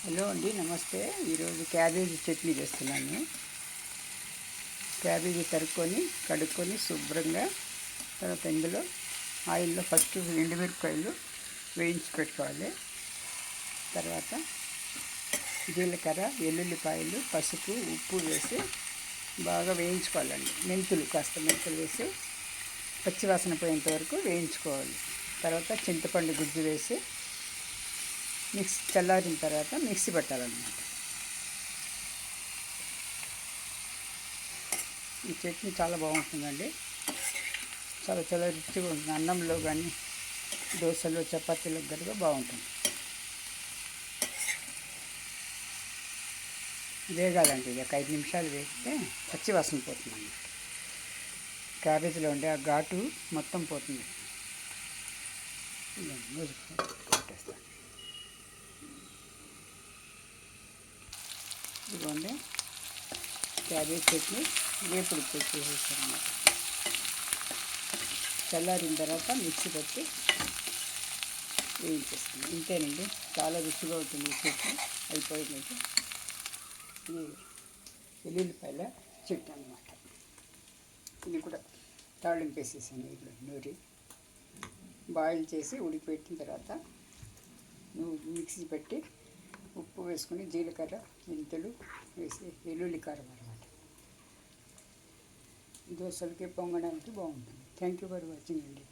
Hello అండి, నమస్తే. ఈరోజు క్యాబేజీ చట్నీ చేస్తున్నాను. క్యాబేజీ తరుక్కొని కడుక్కొని శుభ్రంగా తర్వాత ఇందులో ఆయిల్లో ఫస్ట్ ఎండుమిరపకాయలు వేయించి పెట్టుకోవాలి. తర్వాత జీలకర్ర, వెల్లుల్లిపాయలు, పసుపు, ఉప్పు వేసి బాగా వేయించుకోవాలండి. మెంతులు వేసి పచ్చివాసన పోయేంత వరకు వేయించుకోవాలి. తర్వాత చింతపండు గుజ్జు వేసి చల్లారిన తర్వాత మిక్సీ పెట్టాలన్నమాట. ఈ చట్నీ చాలా బాగుంటుందండి. చాలా రుచిగా ఉంటుంది. అన్నంలో కానీ దోశలో చపాతీలకు గట్టిగా బాగుంటుంది. వేగాలండి. ఇది ఒక 5 నిమిషాలు వేగితే పచ్చివాసన పోతుంది అన్నమాట. క్యాబేజీలో ఉండే ఆ ఘాటు మొత్తం పోతుంది. పెట్టేస్తాను. ఇదిగోండి క్యాబేజ్ చట్నీ వేపుడు చేసేసాను అన్నమాట. చల్లారిన తర్వాత మిక్సీ పెట్టి వేయించేస్తాను. ఇంతేనండి, చాలా రుచిగా ఉంటుంది ఈ చట్నీ. అయిపోయింది. ఇది వెల్లుల్లిపాయల చట్నీ అన్నమాట. ఇది కూడా తాళింపు వేసేసాను. ఇప్పుడు నూరి బాయిల్ చేసి ఉడికిపెట్టిన తర్వాత మిక్సీ పెట్టి ఉప్పు వేసుకొని జీలకర్ర, మెంతులు వేసి వెల్లుల్లి కారం అన్నమాట. దోశలకి పొంగడానికి బాగుంటుంది. థ్యాంక్ యూ ఫర్ వాచింగ్ అండి.